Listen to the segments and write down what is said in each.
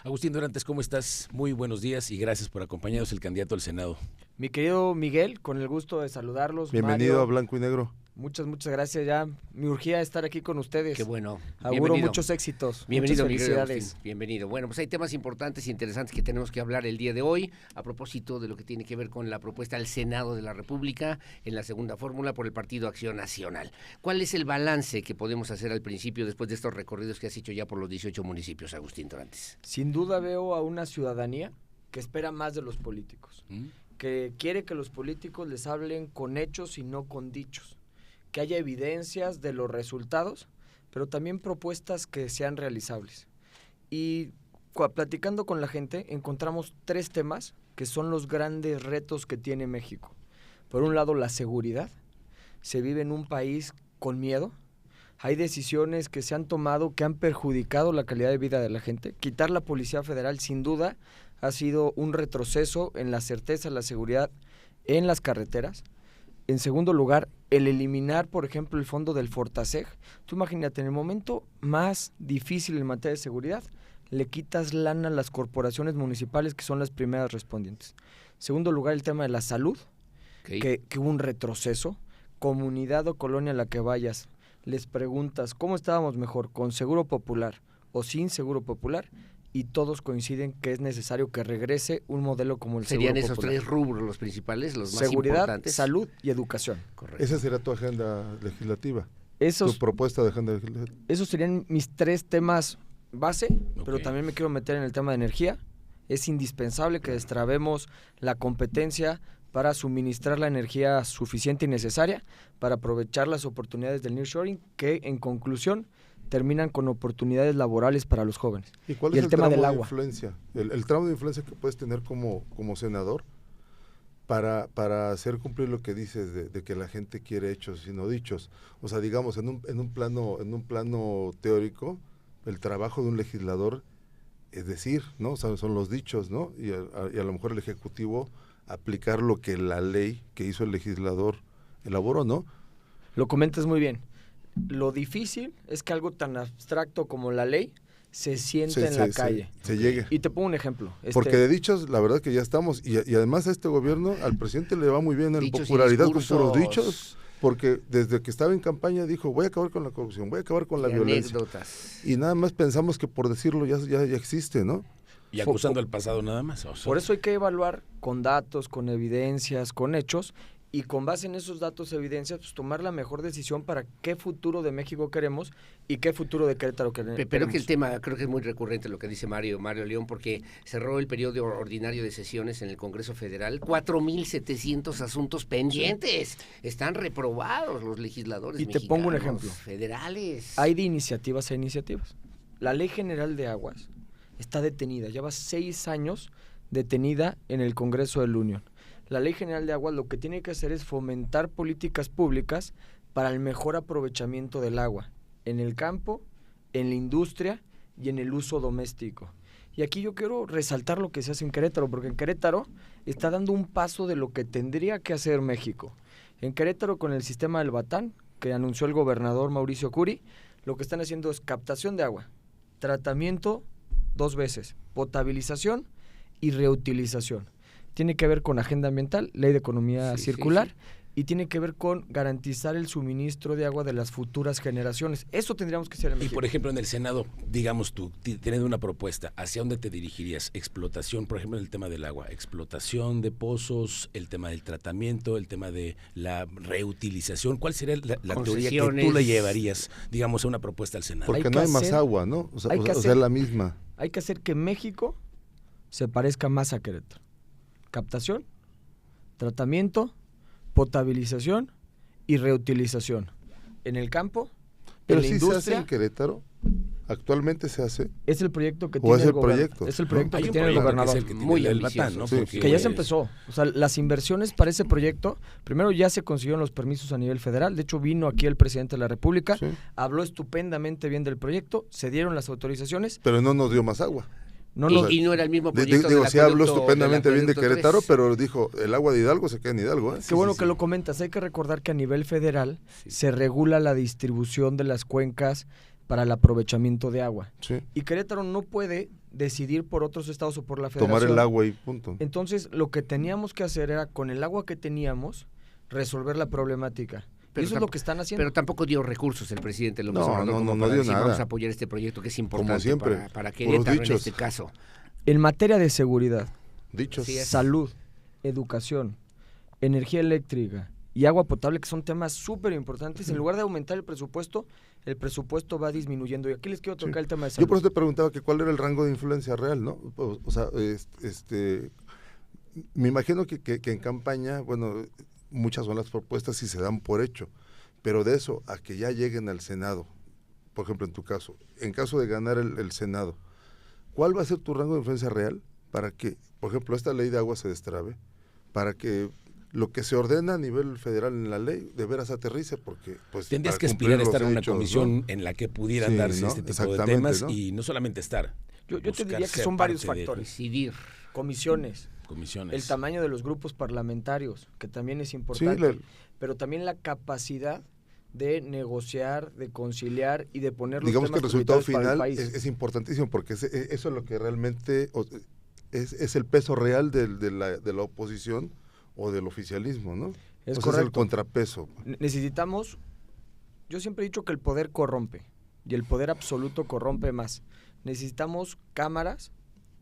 Agustín Dorantes, ¿cómo estás? Muy buenos días y gracias por acompañarnos, el candidato al Senado. Mi querido Miguel, con el gusto de saludarlos. Bienvenido Mario, a Blanco y Negro. Muchas gracias. Ya me urgía estar aquí con ustedes. Qué bueno. Auguro muchos éxitos. Bienvenido, muchas felicidades. Miguel Agustín. Bienvenido. Bueno, pues hay temas importantes e interesantes que tenemos que hablar el día de hoy a propósito de lo que tiene que ver con la propuesta al Senado de la República en la segunda fórmula por el Partido Acción Nacional. ¿Cuál es el balance que podemos hacer al principio después de estos recorridos que has hecho ya por los 18 municipios, Agustín Dorantes? Sin duda veo a una ciudadanía que espera más de los políticos, que quiere que los políticos les hablen con hechos y no con dichos, que haya evidencias de los resultados, pero también propuestas que sean realizables. Y platicando con la gente, encontramos 3 temas que son los grandes retos que tiene México. Por un lado, la seguridad. Se vive en un país con miedo. Hay decisiones que se han tomado que han perjudicado la calidad de vida de la gente. Quitar la Policía Federal, sin duda, ha sido un retroceso en la certeza, la seguridad en las carreteras. En segundo lugar, el eliminar, por ejemplo, el fondo del Fortaseg. Tú imagínate, en el momento más difícil en materia de seguridad, le quitas lana a las corporaciones municipales que son las primeras respondientes. En segundo lugar, el tema de la salud, que hubo un retroceso. Comunidad o colonia a la que vayas, les preguntas cómo estábamos mejor, con seguro popular o sin seguro popular, y todos coinciden que es necesario que regrese un modelo como el seguro popular. Serían esos 3 rubros los principales, los más seguridad, importantes. Salud y educación. Correcto. Esa será tu agenda legislativa, tu propuesta de agenda legislativa. Esos serían mis 3 temas base, pero también me quiero meter en el tema de energía. Es indispensable que destrabemos la competencia para suministrar la energía suficiente y necesaria para aprovechar las oportunidades del nearshoring, que en conclusión terminan con oportunidades laborales para los jóvenes. ¿Y cuál es el tema del agua? Influencia? El tramo de influencia que puedes tener como senador para hacer cumplir lo que dices de que la gente quiere hechos y no dichos. O sea, digamos, en un plano teórico, el trabajo de un legislador es decir, ¿no? O sea, son los dichos, ¿no? Y a lo mejor el Ejecutivo aplicar lo que la ley que hizo el legislador elaboró, ¿no? Lo comentas muy bien. Lo difícil es que algo tan abstracto como la ley se siente en la calle. Se llegue. Y te pongo un ejemplo. Porque de dichos, la verdad que ya estamos, y además a este gobierno, al presidente le va muy bien en popularidad con puros dichos, porque desde que estaba en campaña dijo, voy a acabar con la corrupción, voy a acabar con la violencia. Anécdotas. Y nada más pensamos que por decirlo ya existe, ¿no? Y acusando al pasado nada más. O sea. Por eso hay que evaluar con datos, con evidencias, con hechos, y con base en esos datos, evidencias, pues tomar la mejor decisión para qué futuro de México queremos y qué futuro de Querétaro queremos. Pero que el tema, creo que es muy recurrente lo que dice Mario León, porque cerró el periodo ordinario de sesiones en el Congreso Federal, 4,700 asuntos pendientes, están reprobados los legisladores mexicanos. Y te pongo un ejemplo. Federales. Hay de iniciativas a iniciativas. La Ley General de Aguas está detenida, lleva 6 años detenida en el Congreso de la Unión. La Ley General de Aguas lo que tiene que hacer es fomentar políticas públicas para el mejor aprovechamiento del agua, en el campo, en la industria y en el uso doméstico. Y aquí yo quiero resaltar lo que se hace en Querétaro, porque en Querétaro está dando un paso de lo que tendría que hacer México. En Querétaro, con el sistema del Batán, que anunció el gobernador Mauricio Curi, lo que están haciendo es captación de agua, tratamiento 2 veces, potabilización y reutilización. Tiene que ver con agenda ambiental, ley de economía circular, y tiene que ver con garantizar el suministro de agua de las futuras generaciones. Eso tendríamos que hacer en México. Y por ejemplo, en el Senado, digamos tú, teniendo una propuesta, ¿hacia dónde te dirigirías? Explotación, por ejemplo, en el tema del agua, explotación de pozos, el tema del tratamiento, el tema de la reutilización. ¿Cuál sería la teoría que tú le llevarías, digamos, a una propuesta al Senado? Porque no hay más agua, ¿no? O sea, la misma. Hay que hacer que México se parezca más a Querétaro. Captación, tratamiento, potabilización y reutilización. En el campo, pero en la industria. ¿Pero sí se hace en Querétaro? ¿Actualmente se hace? Es el proyecto que tiene el gobernador. Es el proyecto que tiene el gobernador. Muy ambicioso, ¿no? Que ya se empezó. O sea, las inversiones para ese proyecto, primero ya se consiguieron los permisos a nivel federal. De hecho, vino aquí el presidente de la República, habló estupendamente bien del proyecto, se dieron las autorizaciones. Pero no nos dio más agua. Y no era el mismo proyecto. Digo, sí habló estupendamente bien de Querétaro, pero dijo, el agua de Hidalgo se queda en Hidalgo. Qué bueno que lo comentas. Hay que recordar que a nivel federal se regula la distribución de las cuencas para el aprovechamiento de agua. Sí. Y Querétaro no puede decidir por otros estados o por la federación. Tomar el agua y punto. Entonces, lo que teníamos que hacer era, con el agua que teníamos, resolver la problemática. Pero y eso es lo que están haciendo. Pero tampoco dio recursos el presidente López No, Obrador no, como no para dio decir, nada. vamos a apoyar este proyecto que es importante Como siempre, para puros Querétaro en dichos. este caso. En materia de seguridad, Dichos. Así es. salud, educación, energía eléctrica y agua potable, que son temas súper importantes, en lugar de aumentar el presupuesto va disminuyendo. Y aquí les quiero tocar el tema de salud. Yo por eso te preguntaba que cuál era el rango de influencia real, ¿no? O sea, me imagino que en campaña, bueno, muchas son las propuestas y se dan por hecho, pero de eso a que ya lleguen al Senado, por ejemplo, en tu caso, en caso de ganar el Senado, ¿cuál va a ser tu rango de influencia real para que, por ejemplo, esta ley de agua se destrabe, para que lo que se ordena a nivel federal en la ley de veras aterrice? Porque pues tendrías para que cumplir aspirar a estar los en una hechos, comisión, ¿no? en la que pudieran Sí, darse ¿no? este tipo de Exactamente, temas, ¿no? y no solamente estar. Yo te buscar diría que ser son varios parte de factores. Decidir. Comisiones, comisiones. el tamaño de los grupos parlamentarios, que también es importante, pero también la capacidad de negociar, de conciliar y de poner los digamos que el temas resultado prioritarios para el final país. es importantísimo, porque eso es lo que realmente es el peso real de la oposición o del oficialismo, ¿no? Es o sea, correcto. es el contrapeso. Necesitamos, yo siempre he dicho que el poder corrompe y el poder absoluto corrompe más. Necesitamos cámaras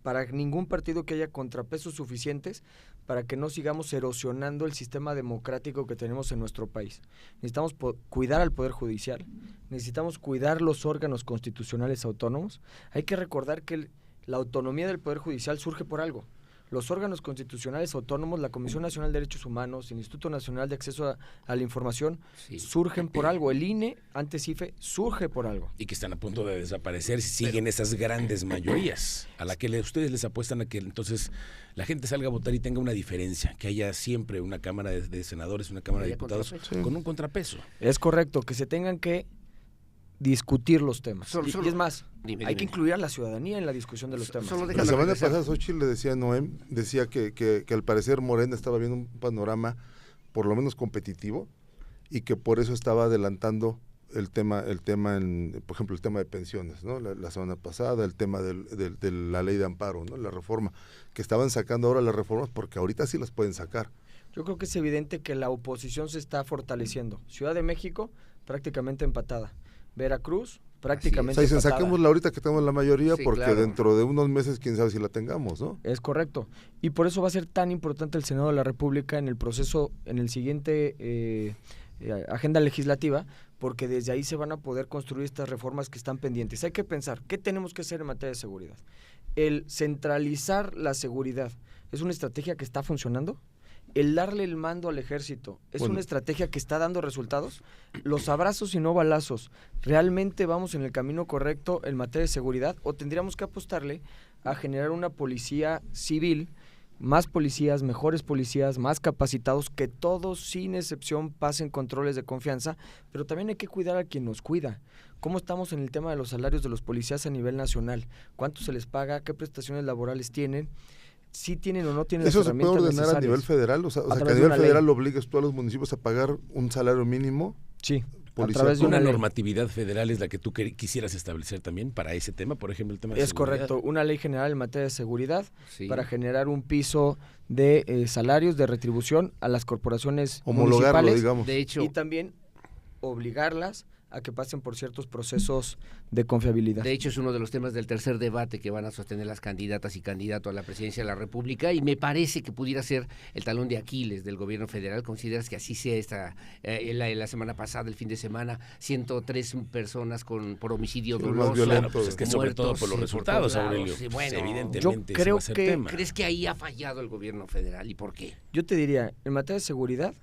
para ningún partido que haya contrapesos suficientes para que no sigamos erosionando el sistema democrático que tenemos en nuestro país. Necesitamos cuidar al Poder Judicial, necesitamos cuidar los órganos constitucionales autónomos. Hay que recordar que la autonomía del Poder Judicial surge por algo. Los órganos constitucionales autónomos, la Comisión Nacional de Derechos Humanos, el Instituto Nacional de Acceso a la Información, surgen por algo. El INE, antes IFE, surge por algo. Y que están a punto de desaparecer si siguen esas grandes mayorías, a la que ustedes les apuestan a que entonces la gente salga a votar y tenga una diferencia, que haya siempre una Cámara de Senadores, una Cámara de Diputados con un contrapeso. Es correcto, que se tengan que discutir los temas. Y es más, hay que incluir a la ciudadanía en la discusión de los temas. La semana pasada Xochitl le decía a Noem, decía que al parecer Morena estaba viendo un panorama por lo menos competitivo y que por eso estaba adelantando el tema por ejemplo, el tema de pensiones, ¿no? La semana pasada, el tema de la ley de amparo, ¿no? La reforma, que estaban sacando ahora las reformas porque ahorita sí las pueden sacar. Yo creo que es evidente que la oposición se está fortaleciendo. Ciudad de México prácticamente empatada. Veracruz prácticamente empatada. Saquémosla ahorita que tenemos la mayoría, sí, porque claro. dentro de unos meses quién sabe si la tengamos, ¿no? Es correcto. Y por eso va a ser tan importante el Senado de la República en el proceso, en el siguiente agenda legislativa, porque desde ahí se van a poder construir estas reformas que están pendientes. Hay que pensar, ¿qué tenemos que hacer en materia de seguridad? El centralizar la seguridad, ¿es una estrategia que está funcionando? El darle el mando al ejército, ¿es una estrategia que está dando resultados? Los abrazos y no balazos, ¿realmente vamos en el camino correcto en materia de seguridad? ¿O tendríamos que apostarle a generar una policía civil, más policías, mejores policías, más capacitados, que todos sin excepción pasen controles de confianza? Pero también hay que cuidar a quien nos cuida. ¿Cómo estamos en el tema de los salarios de los policías a nivel nacional? ¿Cuánto se les paga? ¿Qué prestaciones laborales tienen? ¿Sí tienen o no tienen las herramientas necesarias? ¿Eso se puede ordenar a nivel federal? O sea que a nivel federal obligues tú a los municipios a pagar un salario mínimo. Sí, policía, a través de una normatividad federal es la que tú quisieras establecer también para ese tema, por ejemplo, el tema de seguridad. Es correcto, una ley general en materia de seguridad para generar un piso de salarios, de retribución a las corporaciones municipales, digamos. De hecho, y también obligarlas a que pasen por ciertos procesos de confiabilidad. De hecho, es uno de los temas del tercer debate que van a sostener las candidatas y candidatos a la presidencia de la República, y me parece que pudiera ser el talón de Aquiles del gobierno federal. ¿Consideras que así sea la semana pasada, el fin de semana, 103 personas por homicidio doloso? Claro, pues es que sobre todo por los resultados, Aurelio. Sí, bueno, evidentemente yo creo ese va a ser que tema. ¿Crees que ahí ha fallado el gobierno federal y por qué? Yo te diría, en materia de seguridad,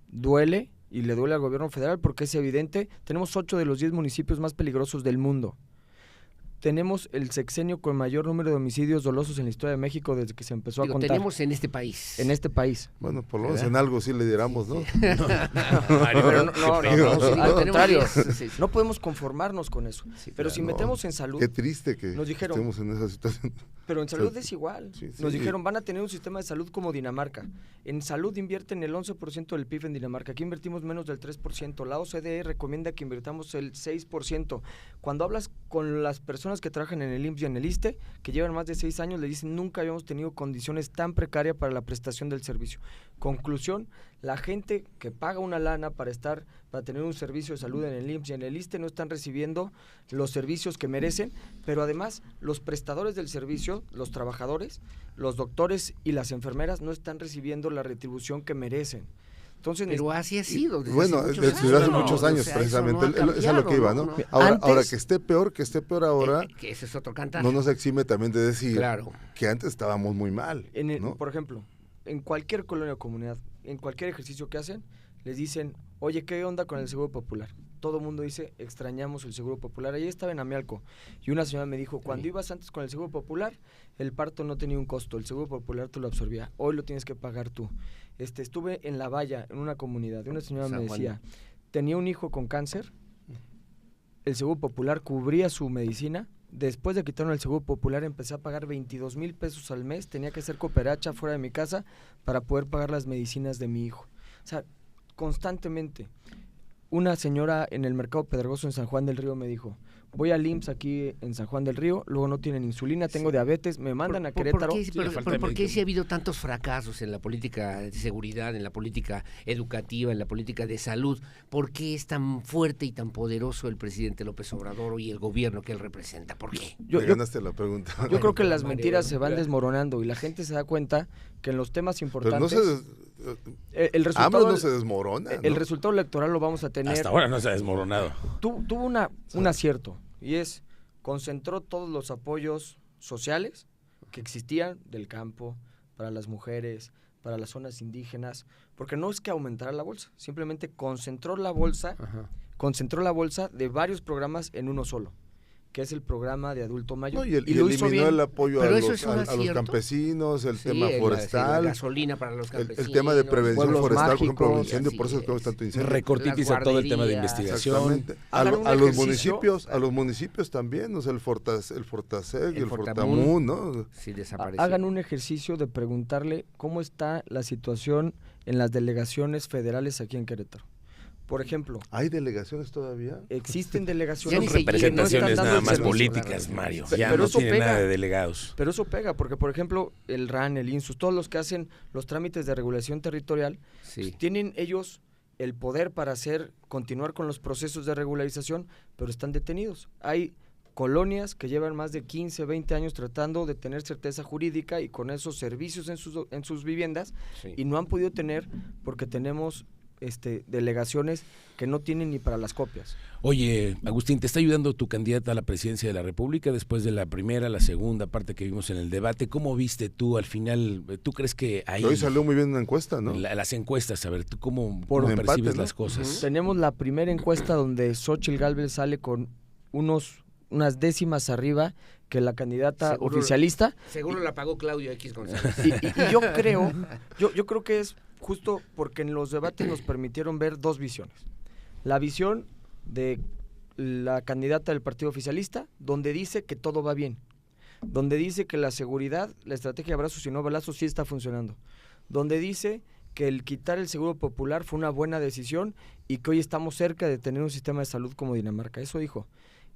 duele, y le duele al gobierno federal porque es evidente, tenemos 8 de los 10 municipios más peligrosos del mundo. tenemos el sexenio con mayor número de homicidios dolosos en la historia de México desde que se empezó a contar. Tenemos en este país. En este país. Bueno, por lo menos en algo sí le diéramos, ¿no? Al contrario. No podemos conformarnos con eso. Sí, pero si metemos en salud... Qué triste que nos dijeron, estemos en esa situación. Pero en salud es igual. Sí. Nos dijeron, van a tener un sistema de salud como Dinamarca. En salud invierten el 11% del PIB en Dinamarca. Aquí invertimos menos del 3%. La OCDE recomienda que invirtamos el 6%. Cuando hablas con las personas que trabajan en el IMSS y en el ISSSTE, que llevan más de 6 años, le dicen, nunca habíamos tenido condiciones tan precarias para la prestación del servicio. Conclusión, la gente que paga una lana para tener un servicio de salud en el IMSS y en el ISSSTE no están recibiendo los servicios que merecen, pero además los prestadores del servicio, los trabajadores, los doctores y las enfermeras no están recibiendo la retribución que merecen. Entonces, pero así ha sido. Bueno, desde hace muchos años, precisamente, es a lo que iba, ¿no? Ahora que esté peor ahora, que ese es otro cantar. no nos exime también de decir claro. que antes estábamos muy mal, ¿no? Por ejemplo, en cualquier colonia o comunidad, en cualquier ejercicio que hacen, les dicen, oye, ¿qué onda con el Seguro Popular? Todo el mundo dice, extrañamos el Seguro Popular. Ayer estaba en Amialco y una señora me dijo, cuando ibas antes con el Seguro Popular, el parto no tenía un costo, el Seguro Popular tú lo absorbía, hoy lo tienes que pagar tú. Estuve en La Valla, en una comunidad, y una señora me decía, tenía un hijo con cáncer, el Seguro Popular cubría su medicina, después de quitarme el Seguro Popular empecé a pagar 22,000 pesos al mes, tenía que hacer cooperacha fuera de mi casa para poder pagar las medicinas de mi hijo. O sea, constantemente. Una señora en el Mercado Pedregoso en San Juan del Río me dijo, voy al IMSS aquí en San Juan del Río, luego no tienen insulina, tengo diabetes, me mandan a Querétaro. ¿Por qué sí ha habido tantos fracasos en la política de seguridad, en la política educativa, en la política de salud? ¿Por qué es tan fuerte y tan poderoso el presidente López Obrador y el gobierno que él representa? ¿Por qué? Me ganaste la pregunta. Yo creo que las mentiras se van desmoronando y la gente se da cuenta que en los temas importantes... el resultado no se desmorona. El resultado electoral lo vamos a tener. Hasta ahora no se ha desmoronado. Tuvo un acierto y concentró todos los apoyos sociales que existían del campo, para las mujeres, para las zonas indígenas, porque no es que aumentara la bolsa, simplemente concentró la bolsa de varios programas en uno solo, que es el programa de adulto mayor. Y eliminó el apoyo a los campesinos, el tema forestal, la gasolina para los campesinos, el tema de prevención forestal, mágicos, por ejemplo, el incendio, por eso tenemos tanto incendio. Recortipiza todo el tema de investigación. A los municipios también, o sea, el Fortaseg y el Fortamun, ¿no? Sí, desapareció. Hagan un ejercicio de preguntarle cómo está la situación en las delegaciones federales aquí en Querétaro. Por ejemplo, ¿hay delegaciones todavía? Existen delegaciones. Son representaciones nada más políticas, Mario. Ya no tiene nada de delegados. Pero eso pega, porque por ejemplo, el RAN, el INSUS, todos los que hacen los trámites de regulación territorial, pues, tienen ellos el poder para continuar con los procesos de regularización, pero están detenidos. Hay colonias que llevan más de 15, 20 años tratando de tener certeza jurídica y con esos servicios en sus viviendas, y no han podido tener porque tenemos delegaciones que no tienen ni para las copias. Oye, Agustín, ¿te está ayudando tu candidata a la presidencia de la República después de la primera, la segunda parte que vimos en el debate? ¿Cómo viste tú al final? ¿Tú crees que ahí... Hoy salió muy bien una encuesta, ¿no? Las encuestas, a ver, ¿tú cómo empate, percibes ¿no? las cosas? Tenemos la primera encuesta donde Xóchitl Gálvez sale con unas décimas arriba que la candidata oficialista. Seguro la pagó Claudio X González. Y yo creo que es justo porque en los debates nos permitieron ver dos visiones. La visión de la candidata del partido oficialista, donde dice que todo va bien, donde dice que la seguridad, la estrategia de abrazos y no balazos sí está funcionando, donde dice que el quitar el Seguro Popular fue una buena decisión y que hoy estamos cerca de tener un sistema de salud como Dinamarca. Eso dijo.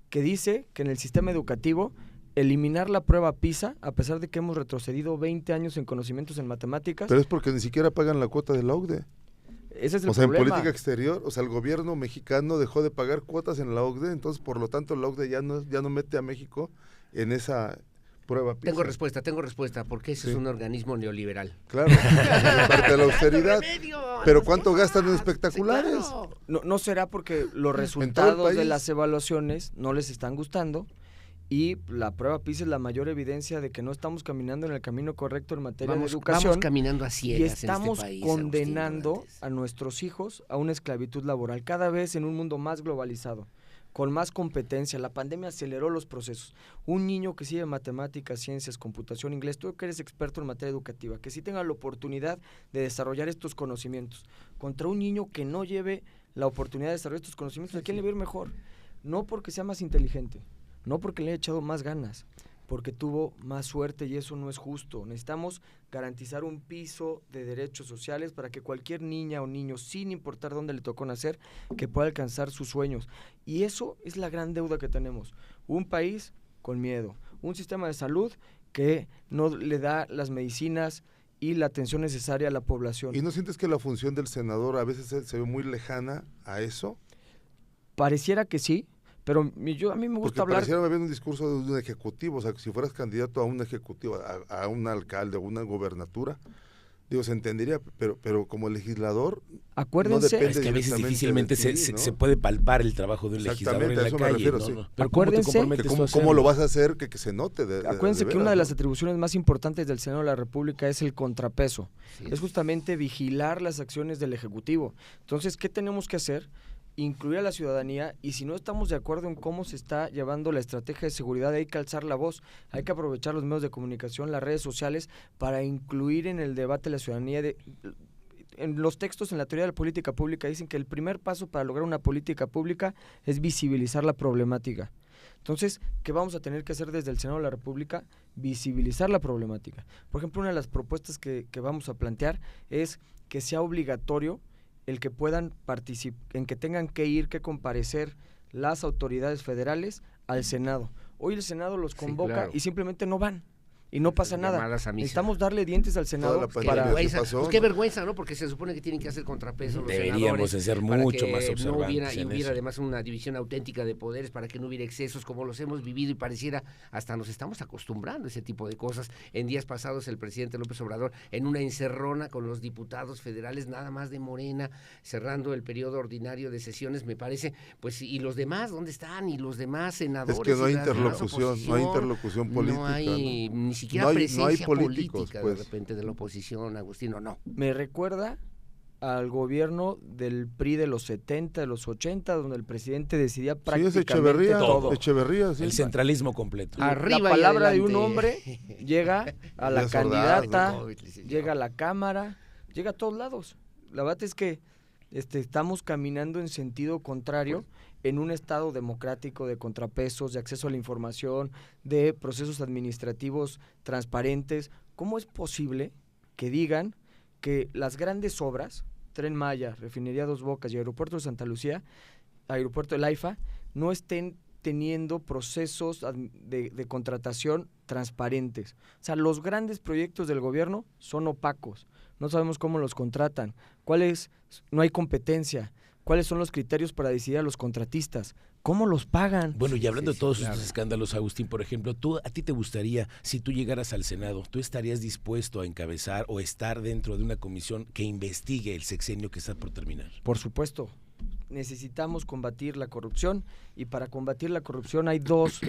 Que dice que en el sistema educativo eliminar la prueba PISA, a pesar de que hemos retrocedido 20 años en conocimientos en matemáticas. Pero es porque ni siquiera pagan la cuota de la OCDE. Ese es el problema. En política exterior, el gobierno mexicano dejó de pagar cuotas en la OCDE, entonces por lo tanto la OCDE ya no mete a México en esa prueba PISA. Tengo respuesta, porque ese es un organismo neoliberal. Claro, parte de la austeridad. Pero ¿cuánto gastan en espectaculares? Sí, claro. No será porque los resultados de las evaluaciones no les están gustando. Y la prueba PISA es la mayor evidencia de que no estamos caminando en el camino correcto en materia de educación. Vamos caminando a ciegas y estamos en este país, condenando a nuestros hijos a una esclavitud laboral, cada vez en un mundo más globalizado. con más competencia. La pandemia aceleró los procesos. Un niño que sigue matemáticas, ciencias, computación, inglés, tú que eres experto en materia educativa, que sí tenga la oportunidad de desarrollar estos conocimientos, contra un niño que no lleve la oportunidad de desarrollar estos conocimientos, ¿a quién le va a ir mejor? No porque sea más inteligente, no porque le haya echado más ganas, porque tuvo más suerte, y eso no es justo. Necesitamos garantizar un piso de derechos sociales para que cualquier niña o niño, sin importar dónde le tocó nacer, que pueda alcanzar sus sueños. Y eso es la gran deuda que tenemos. Un país con miedo, un sistema de salud que no le da las medicinas y la atención necesaria a la población. ¿Y no sientes que la función del senador a veces se ve muy lejana a eso? Pareciera que sí, pero a mí me gusta Porque hablar... pareciera haber un discurso de un ejecutivo, o sea, si fueras candidato a un ejecutivo, a un alcalde, a una gobernatura, digo, se entendería, pero como legislador, acuérdense, no depende es que a veces difícilmente de ti, se puede palpar el trabajo de un legislador en la calle, refiero, ¿no? sí. Pero Acuérdense ¿cómo lo vas a hacer que se note? Acuérdense que una de las atribuciones más importantes del Senado de la República es el contrapeso. Sí, es justamente vigilar las acciones del Ejecutivo. Entonces, ¿qué tenemos que hacer? Incluir a la ciudadanía, y si no estamos de acuerdo en cómo se está llevando la estrategia de seguridad, hay que alzar la voz, hay que aprovechar los medios de comunicación, las redes sociales, para incluir en el debate la ciudadanía. En los textos, en la teoría de la política pública, dicen que el primer paso para lograr una política pública es visibilizar la problemática. Entonces, ¿qué vamos a tener que hacer desde el Senado de la República? Visibilizar la problemática. Por ejemplo, una de las propuestas que vamos a plantear es que sea obligatorio el que puedan participar, en que tengan que comparecer las autoridades federales al Senado. Hoy el Senado los convoca, claro, y simplemente no van. Y no pasa nada. Necesitamos darle dientes al Senado para... qué vergüenza, ¿no? Porque se supone que tienen que hacer contrapeso los Deberíamos hacer mucho más observantes. No hubiera además una división auténtica de poderes, para que no hubiera excesos como los hemos vivido, y pareciera, hasta nos estamos acostumbrando a ese tipo de cosas. En días pasados el presidente López Obrador, en una encerrona con los diputados federales, nada más de Morena, cerrando el periodo ordinario de sesiones, me parece, pues, ¿y los demás dónde están? ¿Y los demás senadores? Es que no hay interlocución política. No hay ni siquiera presencia política pues, de repente de la oposición, Agustín, no. Me recuerda al gobierno del PRI de los 70, de los 80, donde el presidente decidía prácticamente todo. Echeverría, sí. El centralismo completo. Arriba, la palabra de un hombre llega a la candidata, llega a la Cámara, llega a todos lados. La verdad es que estamos caminando en sentido contrario, en un estado democrático de contrapesos, de acceso a la información, de procesos administrativos transparentes. ¿Cómo es posible que digan que las grandes obras, Tren Maya, Refinería Dos Bocas y Aeropuerto de Santa Lucía, Aeropuerto del AIFA, no estén teniendo procesos de contratación transparentes? O sea, los grandes proyectos del gobierno son opacos, no sabemos cómo los contratan, no hay competencia, cuáles son los criterios para decidir a los contratistas, cómo los pagan. Bueno, y hablando de todos estos escándalos, Agustín, por ejemplo, ¿a ti te gustaría, si tú llegaras al Senado, tú estarías dispuesto a encabezar o estar dentro de una comisión que investigue el sexenio que está por terminar? Por supuesto. Necesitamos combatir la corrupción, y para combatir la corrupción hay dos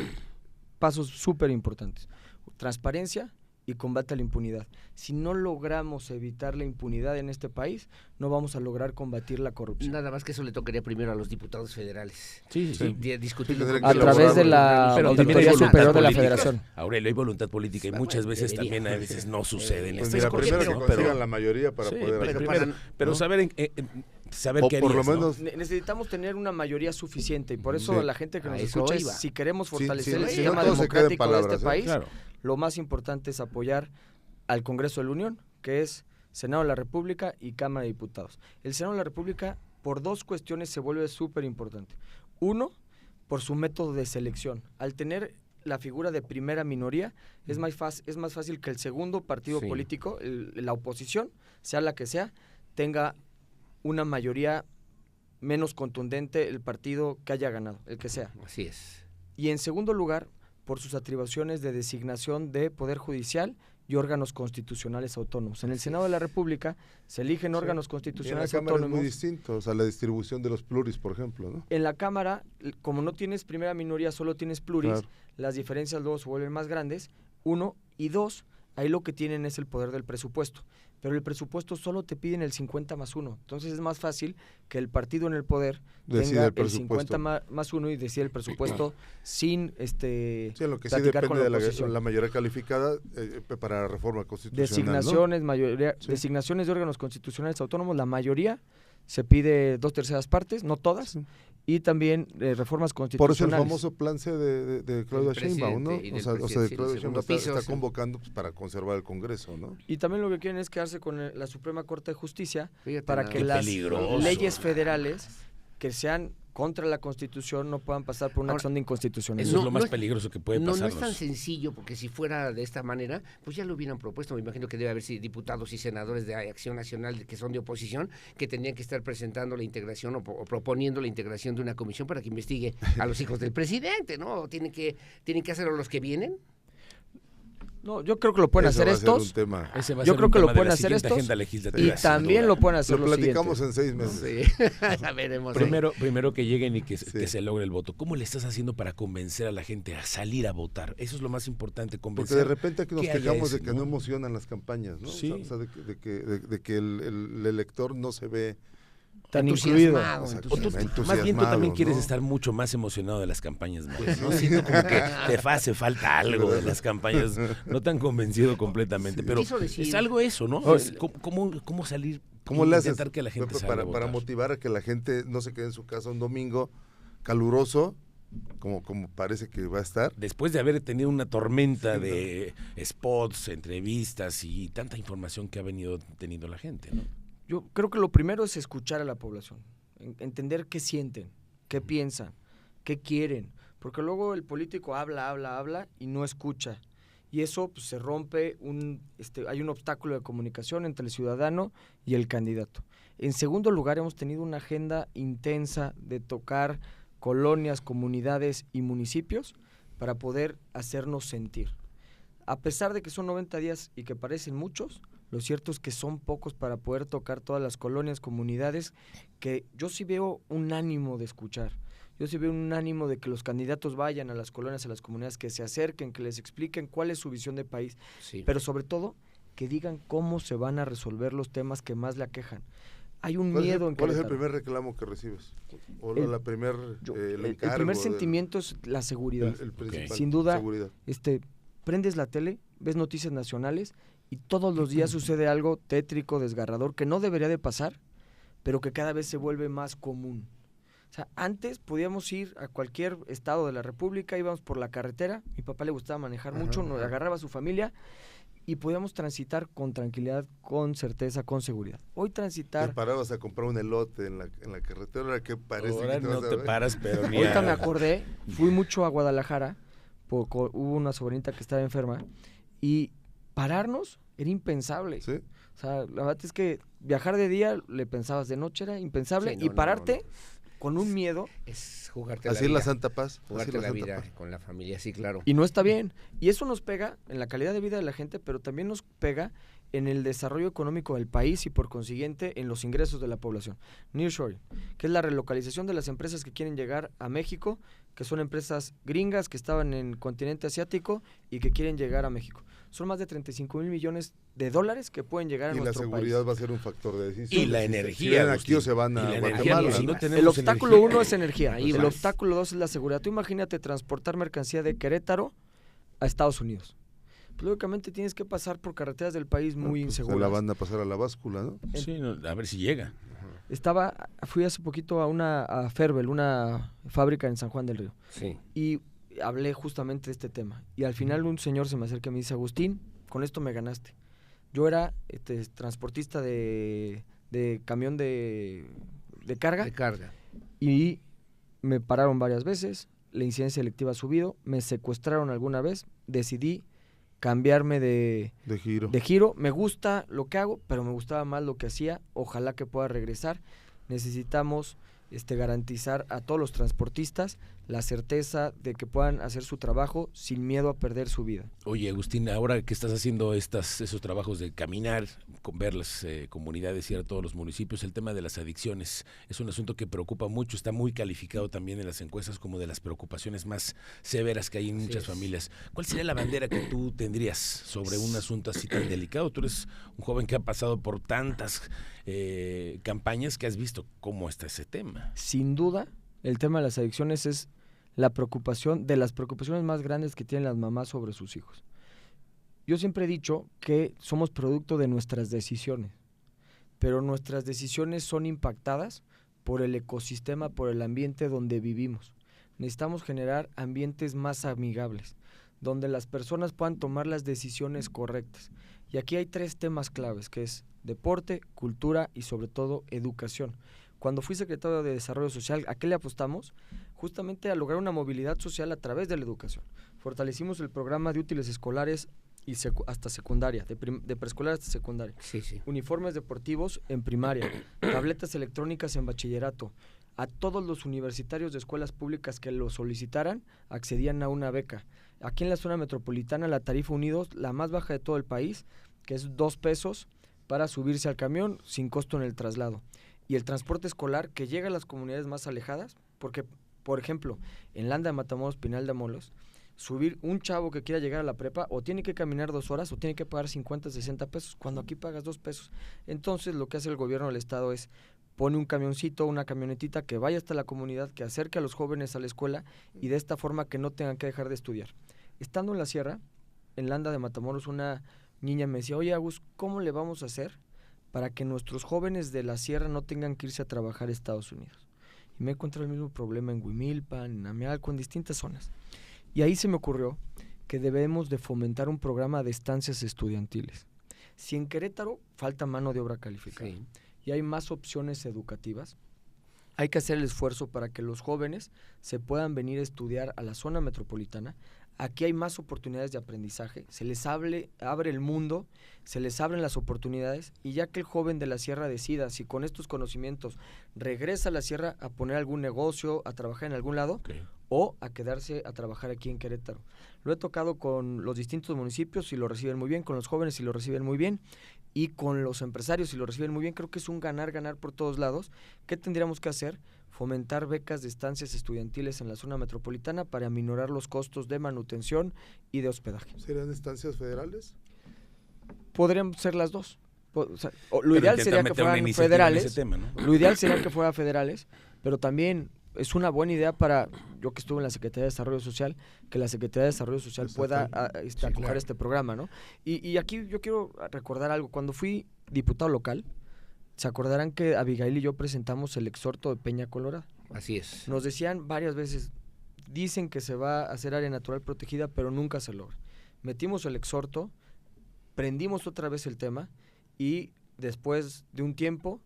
pasos súper importantes: transparencia y combate a la impunidad. Si no logramos evitar la impunidad en este país, no vamos a lograr combatir la corrupción. Nada más que eso le tocaría primero a los diputados federales. Sí. Discutirlo a través de la Auditoría Superior de la Federación. Aurelio, hay voluntad política, y muchas veces también a veces no suceden pues estas cosas. Primero que consigan la mayoría para poder hacer. Pero saber qué por harías, lo menos necesitamos tener una mayoría suficiente, y por eso a la gente que nos escucha, si queremos fortalecer el no sistema democrático de este país, claro, lo más importante es apoyar al Congreso de la Unión, que es Senado de la República y Cámara de Diputados. El Senado de la República, por dos cuestiones, se vuelve súper importante. Uno, por su método de selección. Al tener la figura de primera minoría, es más fácil que el segundo partido político, la oposición, sea la que sea, tenga una mayoría menos contundente el partido que haya ganado, el que sea. Así es. Y en segundo lugar, por sus atribuciones de designación de Poder Judicial y órganos constitucionales autónomos. En el Senado de la República se eligen órganos constitucionales autónomos. En la Cámara es muy distinto, o sea, la distribución de los pluris, por ejemplo, ¿no? En la Cámara, como no tienes primera minoría, solo tienes pluris, claro, las diferencias luego se vuelven más grandes, uno, y dos, ahí lo que tienen es el poder del presupuesto, pero el presupuesto solo te piden el 50+1, entonces es más fácil que el partido en el poder tenga el 50+1 y decida el presupuesto sin sí, lo que sí platicar depende con de la mayoría calificada para la reforma constitucional. Designaciones, ¿no? Designaciones de órganos constitucionales autónomos, la mayoría se pide 2/3 partes, no todas, sí. Y también reformas constitucionales. Por eso el famoso plan C de Claudia Sheinbaum, ¿no? O sea, de Claudia Sheinbaum está convocando pues, para conservar el Congreso, ¿no? Y también lo que quieren es quedarse con la Suprema Corte de Justicia para que las leyes federales que sean contra la Constitución no puedan pasar por una acción de inconstitucionalidad. Eso es lo más peligroso que puede pasar. No es tan sencillo, porque si fuera de esta manera, pues ya lo hubieran propuesto. Me imagino que debe haber diputados y senadores de Acción Nacional que son de oposición, que tendrían que estar presentando la integración o proponiendo la integración de una comisión para que investigue a los hijos del presidente, ¿no? ¿Tienen que hacerlo los que vienen? No, yo creo que lo pueden hacer estos. Yo creo que lo pueden hacer estos. Y también lo pueden hacer los siguientes. Lo platicamos en 6 meses. Sí. Ya veremos. Primero que lleguen y que se logre el voto. ¿Cómo le estás haciendo para convencer a la gente a salir a votar? Eso es lo más importante, convencer. Porque de repente aquí nos quejamos de que no emocionan las campañas, ¿no? Sí. O sea, de que el elector no se ve tan incluido. Más bien tú también quieres estar mucho más emocionado de las campañas, ¿no? Siento como que te hace falta algo de las campañas, no tan convencido completamente, pero es algo eso, ¿no? ¿Cómo salir? ¿Cómo le haces que la gente para motivar a que la gente no se quede en su casa un domingo caluroso, como parece que va a estar? Después de haber tenido una tormenta de spots, entrevistas y tanta información que ha venido teniendo la gente, ¿no? Yo creo que lo primero es escuchar a la población, entender qué sienten, qué piensan, qué quieren, porque luego el político habla y no escucha, y eso pues, se rompe, hay un obstáculo de comunicación entre el ciudadano y el candidato. En segundo lugar, hemos tenido una agenda intensa de tocar colonias, comunidades y municipios para poder hacernos sentir. A pesar de que son 90 días y que parecen muchos, lo cierto es que son pocos para poder tocar todas las colonias, comunidades, que yo sí veo un ánimo de escuchar. Yo sí veo un ánimo de que los candidatos vayan a las colonias, a las comunidades, que se acerquen, que les expliquen cuál es su visión de país, sí. Pero sobre todo que digan cómo se van a resolver los temas que más le aquejan. Hay un miedo en ¿Cuál es el primer reclamo que recibes? ¿O el primer sentimiento es la seguridad. El principal, sin duda, seguridad. Prendes la tele, ves noticias nacionales y todos los días sucede algo tétrico, desgarrador, que no debería de pasar, pero que cada vez se vuelve más común. O sea, antes podíamos ir a cualquier estado de la República, íbamos por la carretera, mi papá le gustaba manejar mucho, nos agarraba a su familia y podíamos transitar con tranquilidad, con certeza, con seguridad. Hoy transitar... Te parabas a comprar un elote en la carretera, ¿qué parece? Ahora que no te paras, pero ni ahorita me acordé, fui mucho a Guadalajara, hubo una sobrinita que estaba enferma y pararnos era impensable. ¿Sí? O sea, la verdad es que viajar de día le pensabas, de noche era impensable, sí, y pararte con un miedo. Es jugarte así la vida. Así la Santa Paz. Jugarte la vida con la familia, sí, claro. Y no está bien. Y eso nos pega en la calidad de vida de la gente, pero también nos pega en el desarrollo económico del país y por consiguiente en los ingresos de la población. Nearshoring, que es la relocalización de las empresas que quieren llegar a México, que son empresas gringas que estaban en el continente asiático y que quieren llegar a México. Son más de 35,000 millones de dólares que pueden llegar a nuestro país. Y la seguridad va a ser un factor de decisión. Y la energía. Si aquí o se van a Guatemala. Si no el obstáculo 1 es energía. El obstáculo 2 es la seguridad. Tú imagínate transportar mercancía de Querétaro a Estados Unidos. Pues, lógicamente tienes que pasar por carreteras del país muy inseguras. Se la van a pasar a la báscula, ¿no? Sí, a ver si llega. Fui hace poquito a Ferbel, una fábrica en San Juan del Río. Sí. Y hablé justamente de este tema. Y al final un señor se me acerca y me dice, Agustín, con esto me ganaste. Yo era transportista de camión de carga. De carga. Y me pararon varias veces, la incidencia delictiva ha subido, me secuestraron alguna vez, decidí cambiarme de giro. Me gusta lo que hago, pero me gustaba más lo que hacía. Ojalá que pueda regresar. Necesitamos garantizar a todos los transportistas la certeza de que puedan hacer su trabajo sin miedo a perder su vida. Oye, Agustín, ahora que estás haciendo esos trabajos de caminar, ver las comunidades, ir a todos los municipios, el tema de las adicciones es un asunto que preocupa mucho, está muy calificado también en las encuestas como de las preocupaciones más severas que hay en muchas familias. ¿Cuál sería la bandera que tú tendrías sobre un asunto así tan delicado? Tú eres un joven que ha pasado por tantas campañas que has visto cómo está ese tema. Sin duda, el tema de las adicciones es la preocupación, de las preocupaciones más grandes que tienen las mamás sobre sus hijos. Yo siempre he dicho que somos producto de nuestras decisiones, pero nuestras decisiones son impactadas por el ecosistema, por el ambiente donde vivimos. Necesitamos generar ambientes más amigables, donde las personas puedan tomar las decisiones correctas. Y aquí hay 3 temas claves, que es deporte, cultura y sobre todo educación. Cuando fui secretario de Desarrollo Social, ¿a qué le apostamos? Justamente a lograr una movilidad social a través de la educación. Fortalecimos el programa de útiles escolares y hasta secundaria, de preescolar hasta secundaria. Sí. Uniformes deportivos en primaria, tabletas electrónicas en bachillerato. A todos los universitarios de escuelas públicas que lo solicitaran, accedían a una beca. Aquí en la zona metropolitana, la tarifa Unidos, la más baja de todo el país, que es 2 pesos para subirse al camión sin costo en el traslado. Y el transporte escolar que llega a las comunidades más alejadas, porque, por ejemplo, en Landa de Matamoros, Pinal de Molos, subir un chavo que quiera llegar a la prepa o tiene que caminar 2 horas o tiene que pagar 50, 60 pesos, cuando aquí pagas 2 pesos. Entonces, lo que hace el gobierno del estado es pone un camioncito, una camionetita que vaya hasta la comunidad, que acerque a los jóvenes a la escuela y de esta forma que no tengan que dejar de estudiar. Estando en la sierra, en Landa de Matamoros, una niña me decía, oye Agus, ¿cómo le vamos a hacer para que nuestros jóvenes de la sierra no tengan que irse a trabajar a Estados Unidos? Y me encontré el mismo problema en Huimilpan, en Amealco, en distintas zonas. Y ahí se me ocurrió que debemos de fomentar un programa de estancias estudiantiles. Si en Querétaro falta mano de obra calificada y hay más opciones educativas, hay que hacer el esfuerzo para que los jóvenes se puedan venir a estudiar a la zona metropolitana. Aquí hay más oportunidades de aprendizaje, se les abre el mundo, se les abren las oportunidades, y ya que el joven de la sierra decida si con estos conocimientos regresa a la sierra a poner algún negocio, a trabajar en algún lado, o a quedarse a trabajar aquí en Querétaro. Lo he tocado con los distintos municipios y lo reciben muy bien, con los jóvenes y lo reciben muy bien, y con los empresarios y lo reciben muy bien. Creo que es un ganar-ganar por todos lados. ¿Qué tendríamos que hacer? Fomentar becas de estancias estudiantiles en la zona metropolitana para aminorar los costos de manutención y de hospedaje. ¿Serían estancias federales? Podrían ser las dos. Lo ideal sería que fueran federales. Tema, ¿no? Lo ideal sería que fueran federales, pero también es una buena idea para, yo que estuve en la Secretaría de Desarrollo Social, que la Secretaría de Desarrollo Social pueda acoger este programa, ¿no? Y aquí yo quiero recordar algo. Cuando fui diputado local, se acordarán que Abigail y yo presentamos el exhorto de Peña Colorada. Así es. Nos decían varias veces, dicen que se va a hacer área natural protegida, pero nunca se logra. Metimos el exhorto, prendimos otra vez el tema, y después de un tiempo,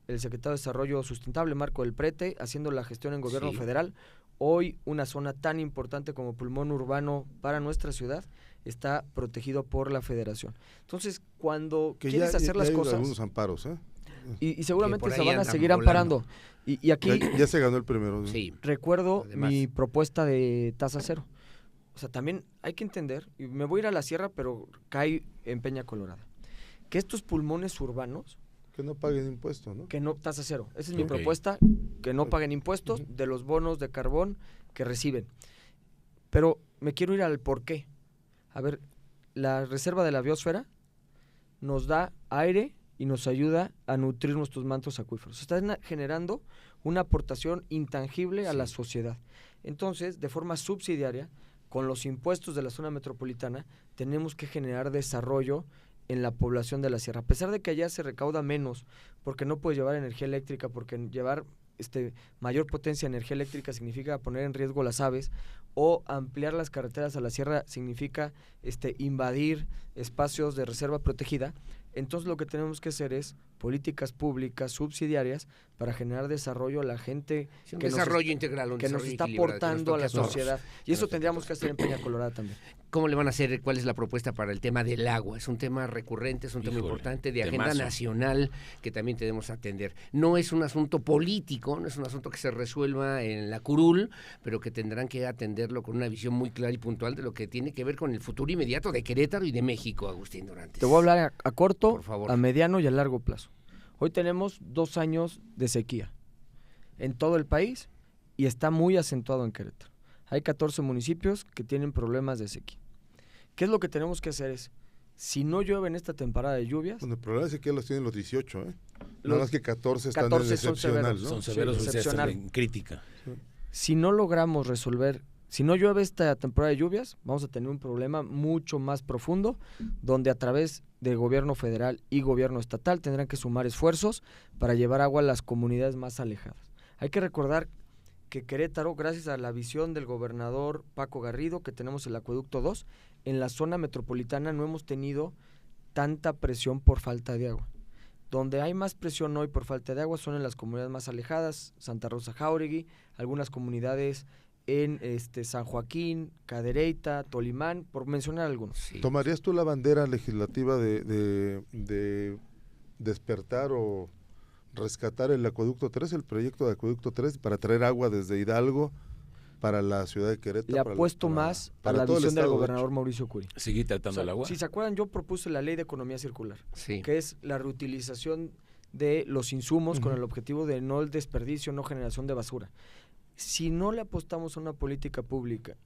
el secretario de Desarrollo Sustentable, Marco del Prete, haciendo la gestión en gobierno federal, hoy una zona tan importante como pulmón urbano para nuestra ciudad está protegido por la federación. Entonces, cuando quieres hacer las cosas... algunos amparos, ¿eh? Y seguramente se van a seguir amparando. Y aquí... Ya se ganó el primero. ¿no? Sí. Recuerdo Además, mi propuesta de tasa cero. O sea, también hay que entender, y me voy a ir a la sierra, pero cae en Peña Colorada, que estos pulmones urbanos... Que no paguen impuestos, ¿no? Que no, tasa cero. Esa es mi propuesta, que no paguen impuestos de los bonos de carbón que reciben. Pero me quiero ir al por qué. A ver, la reserva de la biosfera nos da aire y nos ayuda a nutrir nuestros mantos acuíferos. Están generando una aportación intangible a la sociedad. Entonces, de forma subsidiaria, con los impuestos de la zona metropolitana, tenemos que generar desarrollo en la población de la sierra. A pesar de que allá se recauda menos, porque no puedes llevar energía eléctrica, porque llevar mayor potencia de energía eléctrica significa poner en riesgo las aves, o ampliar las carreteras a la sierra significa invadir espacios de reserva protegida. Entonces lo que tenemos que hacer es políticas públicas subsidiarias para generar desarrollo a la gente integral, que nos está aportando a la sociedad. Y eso tendríamos que hacer en Peña Colorada también. ¿Cómo le van a hacer? ¿Cuál es la propuesta para el tema del agua? Es un tema recurrente, es un tema importante de agenda nacional que también tenemos que atender. No es un asunto político, no es un asunto que se resuelva en la curul, pero que tendrán que atenderlo con una visión muy clara y puntual de lo que tiene que ver con el futuro inmediato de Querétaro y de México, Agustín Dorantes. Te voy a hablar a corto, por favor, a mediano y a largo plazo. Hoy tenemos 2 años de sequía en todo el país y está muy acentuado en Querétaro. Hay 14 municipios que tienen problemas de sequía. ¿Qué es lo que tenemos que hacer? Si no llueve en esta temporada de lluvias... Bueno, el problema es que los tienen los 18, ¿eh? Nada más que 14 están en excepcional, ¿no? Son severos, están en crítica. Sí. Si no logramos resolver, si no llueve esta temporada de lluvias, vamos a tener un problema mucho más profundo, donde a través del gobierno federal y gobierno estatal tendrán que sumar esfuerzos para llevar agua a las comunidades más alejadas. Hay que recordar que Querétaro, gracias a la visión del gobernador Paco Garrido, que tenemos el Acueducto 2, en la zona metropolitana no hemos tenido tanta presión por falta de agua. Donde hay más presión hoy por falta de agua son en las comunidades más alejadas, Santa Rosa Jáuregui, algunas comunidades en San Joaquín, Cadereyta, Tolimán, por mencionar algunos. Sí. ¿Tomarías tú la bandera legislativa de despertar o rescatar el Acueducto 3, el proyecto de Acueducto 3, para traer agua desde Hidalgo para la ciudad de Querétaro? Le apuesto más a la visión del gobernador Mauricio Curi. ¿Seguir tratando el agua? Si se acuerdan, yo propuse la ley de economía circular, sí, que es la reutilización de los insumos con el objetivo de no el desperdicio, no generación de basura. Si no le apostamos a una política pública